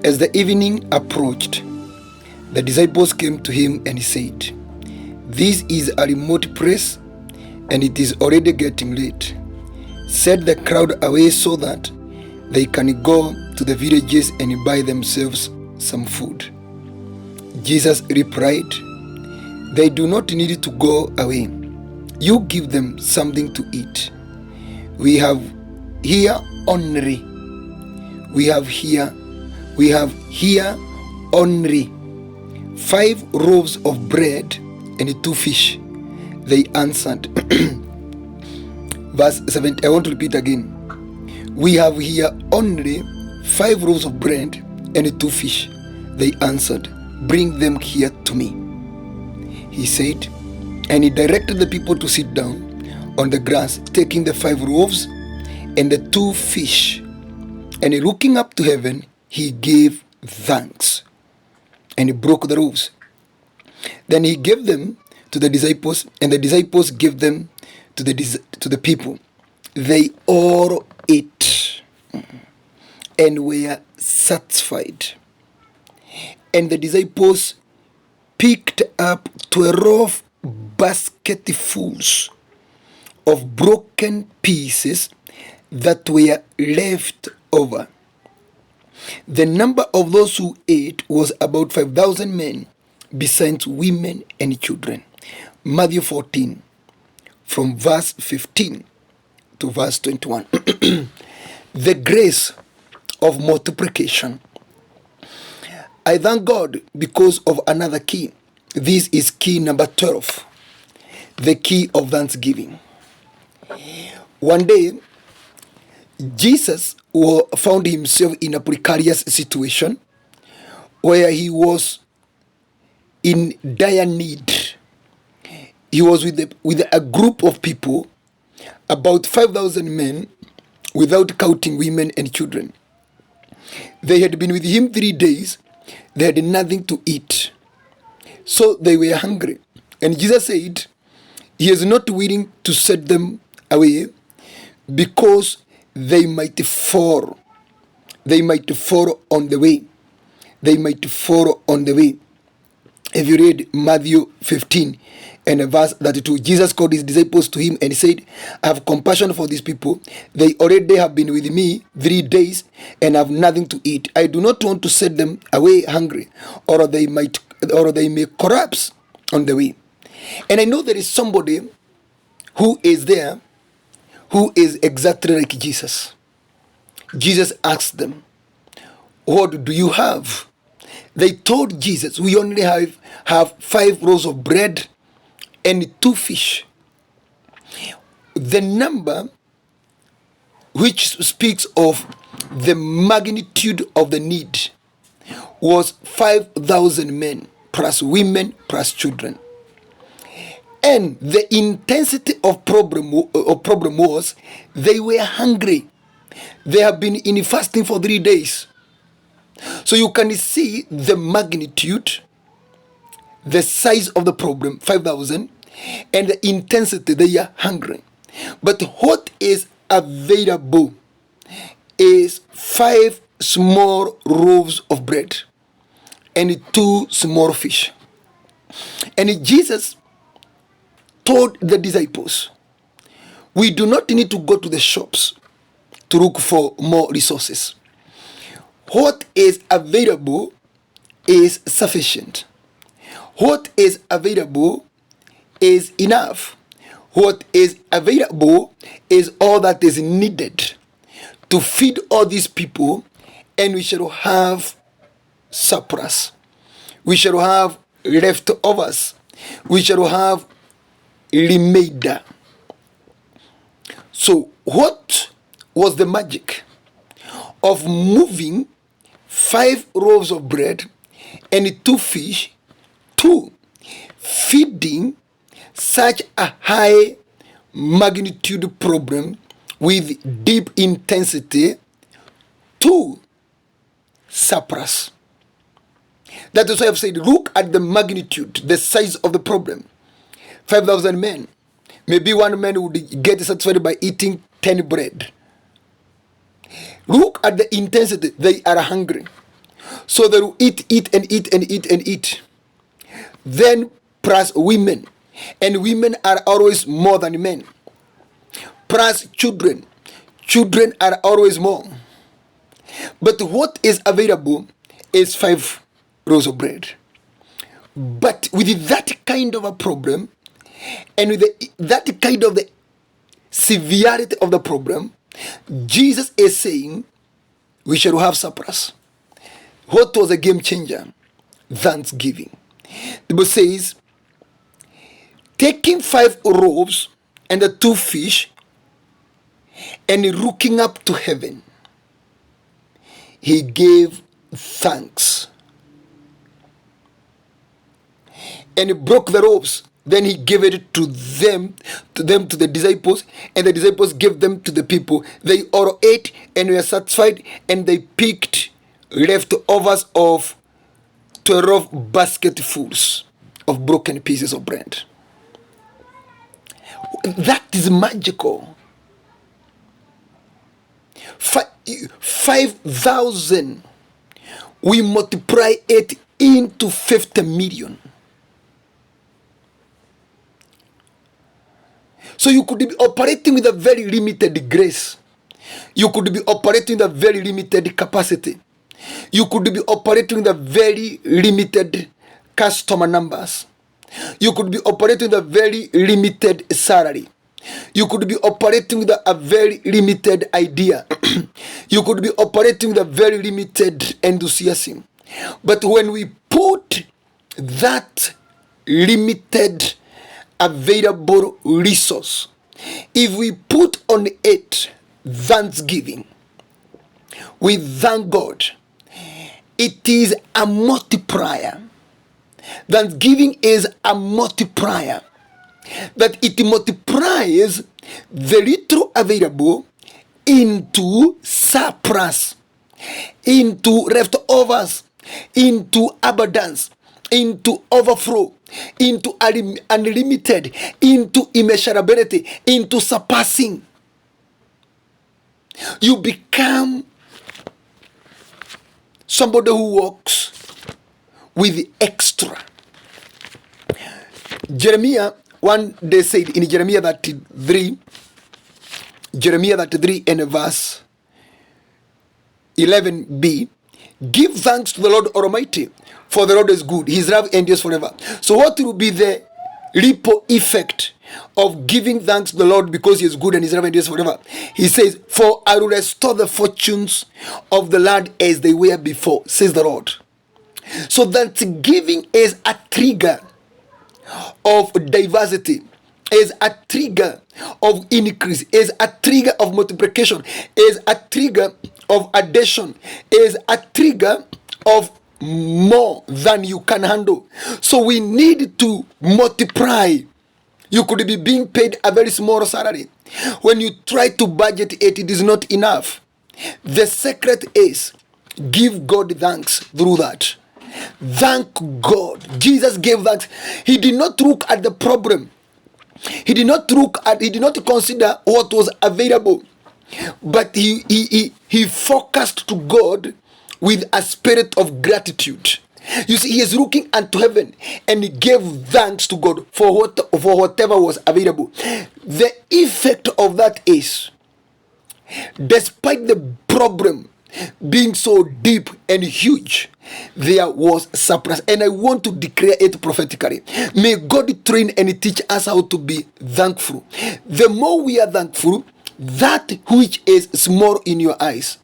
As the evening approached, the disciples came to him and he said, "This is a remote place and it is already getting late. Set the crowd away so that they can go to the villages and buy themselves some food." Jesus replied, "They do not need to go away. You give them something to eat. We have here only 5 loaves of bread and 2 fish." They answered. Verse 7, I want to repeat again. "We have here only 5 loaves of bread and 2 fish." They answered, "Bring them here to me." He said, and he directed the people to sit down on the grass, taking the 5 loaves and the 2 fish. And looking up to heaven, he gave thanks. And he broke the loaves. Then he gave them to the disciples, and the disciples gave them to the people. They all ate and were satisfied. And the disciples picked up 12 basketfuls of broken pieces that were left over. The number of those who ate was about 5,000 men, besides women and children. Matthew 14, from verse 15 to verse 21. The grace of multiplication. I thank God because of another key. This is key number 12, the key of thanksgiving. One day, Jesus found himself in a precarious situation where he was in dire need. He was with a group of people, about 5,000 men, without counting women and children. They had been with him 3 days. They had nothing to eat. So they were hungry. And Jesus said, he is not willing to set them away because they might fall. They might fall on the way. They might fall on the way. If you read Matthew 15 and verse 32, Jesus called his disciples to him and said, "I have compassion for these people. They already have been with me 3 days and have nothing to eat. I do not want to set them away hungry, or they may collapse on the way." And I know there is somebody who is there who is exactly like Jesus. Jesus asked them, "What do you have?" They told Jesus, "We only have 5 loaves of bread and 2 fish." The number which speaks of the magnitude of the need was 5,000 men, plus women, plus children. And the intensity of problem was they were hungry. They have been in fasting for 3 days. So you can see the magnitude, the size of the problem, 5,000, and the intensity. They are hungry. But what is available is 5 small loaves of bread and 2 small fish. And Jesus told the disciples, we do not need to go to the shops to look for more resources. What is available is sufficient. What is available is enough. What is available is all that is needed to feed all these people, and we shall have surplus. We shall have leftovers. We shall have remainder. So what was the magic of moving 5 loaves of bread and 2 fish to feeding such a high magnitude problem with deep intensity to surplus? That is why I've said, look at the magnitude, the size of the problem. 5,000 men. Maybe one man would get satisfied by eating 10 bread. Look at the intensity. They are hungry. So they will eat and eat and eat and eat. Then plus women, and women are always more than men. Plus children, children are always more. But what is available is 5 loaves of bread. But with that kind of a problem, and with that kind of the severity of the problem, Jesus is saying we shall have surplus. What was a game changer? Thanksgiving. The Bible says, taking 5 loaves and the 2 fish, and looking up to heaven, he gave thanks. And he broke the loaves. Then he gave it to the disciples, and the disciples gave them to the people. They all ate and were satisfied, and they picked leftovers of 12 basketfuls of broken pieces of bread. That is magical. 5,000. We multiply it into 50 million. So you could be operating with a very limited grace. You could be operating with a very limited capacity. You could be operating with a very limited customer numbers. You could be operating with a very limited salary. You could be operating with a very limited idea. You could be operating with a very limited enthusiasm. But when we put that limited available resource, if we put on it thanksgiving, we thank God, it is a multiplier. Thanksgiving is a multiplier, that it multiplies the little available into surplus, into leftovers, into abundance, into overflow, into unlimited, into immeasurability, into surpassing. You become somebody who walks with extra. Jeremiah one day said in Jeremiah 33 and verse 11b, give thanks to the Lord Almighty, for the Lord is good, his love endures forever. So what will be the ripple effect of giving thanks to the Lord because he is good and his love endures forever? He says, for I will restore the fortunes of the land as they were before, says the Lord. So that giving is a trigger of diversity, is a trigger of increase, is a trigger of multiplication, is a trigger of addition, is a trigger of more than you can handle. So we need to multiply. You could be being paid a very small salary. When you try to budget it, it is not enough. The secret is give God thanks through that. Thank God. Jesus gave thanks. He did not look at the problem. He did not consider what was available. But he focused to God with a spirit of gratitude. You see, he is looking unto heaven and he gave thanks to God for whatever was available. The effect of that is, despite the problem being so deep and huge, there was surplus. And I want to declare it prophetically. May God train and teach us how to be thankful. The more we are thankful, that which is small in your eyes,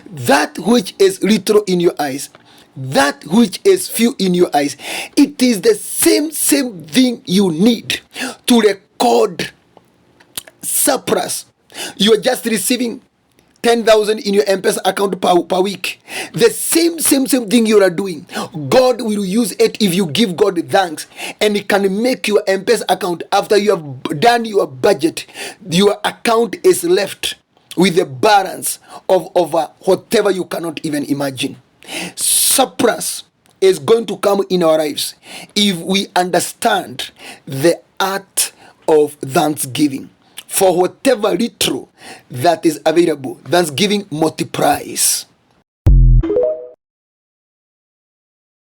that which is little in your eyes, that which is few in your eyes, it is the same thing you need to record surplus. You are just receiving 10,000 in your M-Pesa account per week. The same thing you are doing, God will use it if you give God thanks, and He can make your M-Pesa account, after you have done your budget, your account is left with a balance of over whatever you cannot even imagine. Surplus is going to come in our lives if we understand the art of thanksgiving. For whatever little that is available, thanksgiving multiplies.